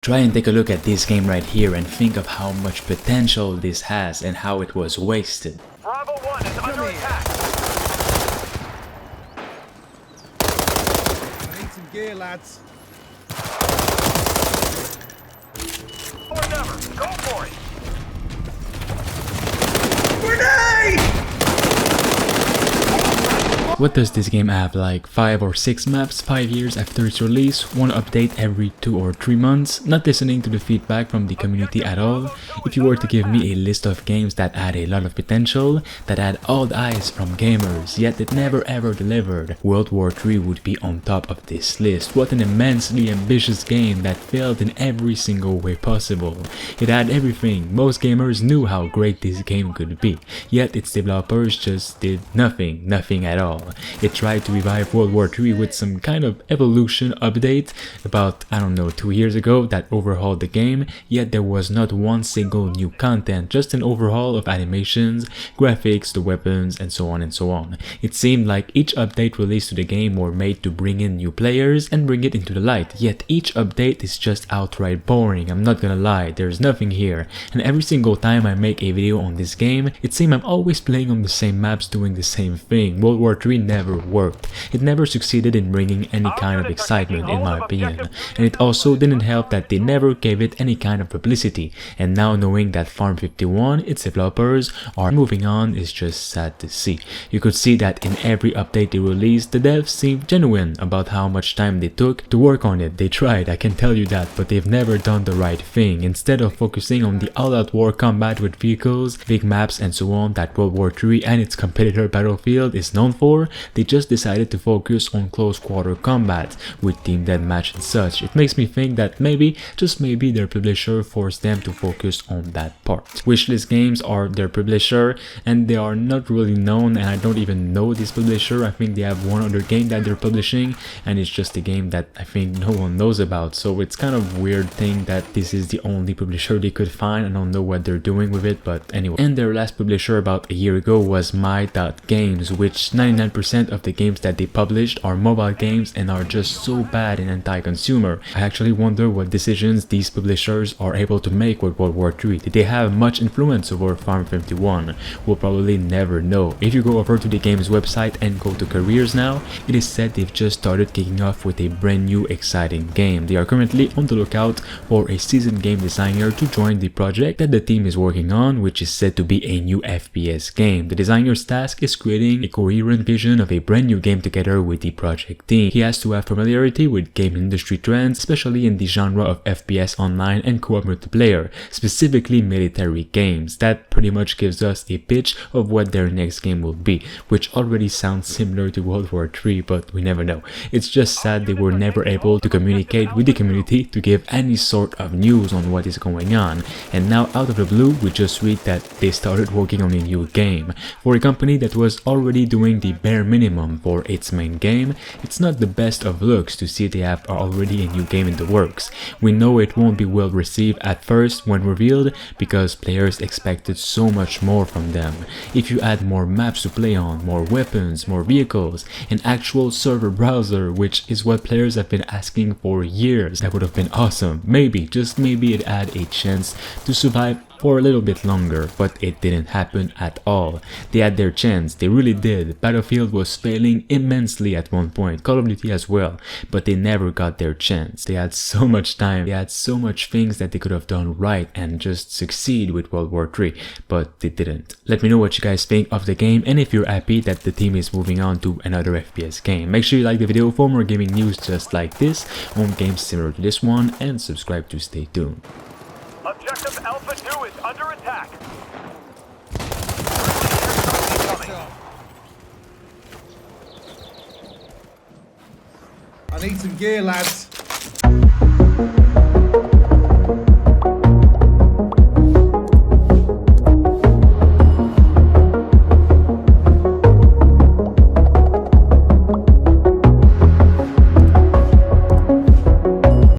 Try and take a look at this game right here and think of how much potential this has and how it was wasted. Bravo 1 is under attack. I need some gear, lads. Or never. Go for it. What does this game have, like 5 or 6 maps 5 years after its release, one update every 2 or 3 months, not listening to the feedback from the community at all? If you were to give me a list of games that had a lot of potential, that had all the eyes from gamers, yet it never ever delivered, World War III would be on top of this list. What an immensely ambitious game that failed in every single way possible. It had everything, most gamers knew how great this game could be, yet its developers just did nothing at all. It tried to revive World War III with some kind of evolution update about, I don't know, 2 years ago that overhauled the game, yet there was not one single new content, just an overhaul of animations, graphics, the weapons, and so on and so on. It seemed like each update released to the game were made to bring in new players and bring it into the light, yet each update is just outright boring. I'm not gonna lie, there's nothing here, and every single time I make a video on this game, it seems I'm always playing on the same maps doing the same thing. World War III never worked. It never succeeded in bringing any kind of excitement in my opinion, and it also didn't help that they never gave it any kind of publicity, and now knowing that Farm 51, its developers, are moving on is just sad to see. You could see that in every update they released, the devs seemed genuine about how much time they took to work on it. They tried, I can tell you that, but they've never done the right thing. Instead of focusing on the all-out war combat with vehicles, big maps and so on that World War III and its competitor Battlefield is known for, they just decided to focus on close quarter combat with team deathmatch and such. It makes me think that maybe, just maybe, their publisher forced them to focus on that part. Wishlist Games are their publisher and they are not really known, and I don't even know this publisher. I think they have one other game that they're publishing and it's just a game that I think no one knows about, so it's kind of weird thing that this is the only publisher they could find. I don't know what they're doing with it, but anyway. And their last publisher about a year ago was My.Games, which 99% of the games that they published are mobile games and are just so bad and anti-consumer. I actually wonder what decisions these publishers are able to make with World War III. Did they have much influence over Farm 51? We'll probably never know. If you go over to the game's website and go to careers now, it is said they've just started kicking off with a brand new exciting game. They are currently on the lookout for a seasoned game designer to join the project that the team is working on, which is said to be a new FPS game. The designer's task is creating a coherent vision of a brand new game together with the project team. He has to have familiarity with game industry trends, especially in the genre of FPS online and co-op multiplayer, specifically military games. That pretty much gives us a pitch of what their next game will be, which already sounds similar to World War III, but we never know. It's just sad they were never able to communicate with the community to give any sort of news on what is going on, and now out of the blue we just read that they started working on a new game. For a company that was already doing the bare minimum for its main game, it's not the best of looks to see they have already a new game in the works. We know it won't be well received at first when revealed because players expected so much more from them. If you add more maps to play on, more weapons, more vehicles, an actual server browser, which is what players have been asking for years, that would have been awesome. Maybe, just maybe, it had a chance to survive for a little bit longer, but it didn't happen at all. They had their chance, they really did. Battlefield was failing immensely at one point, Call of Duty as well, but they never got their chance. They had so much time, they had so much things that they could have done right and just succeed with World War III, but they didn't. Let me know what you guys think of the game and if you're happy that the team is moving on to another FPS game. Make sure you like the video for more gaming news just like this on games similar to this one, and subscribe to stay tuned. Objective Alpha 2 is under attack. I need some gear, lads.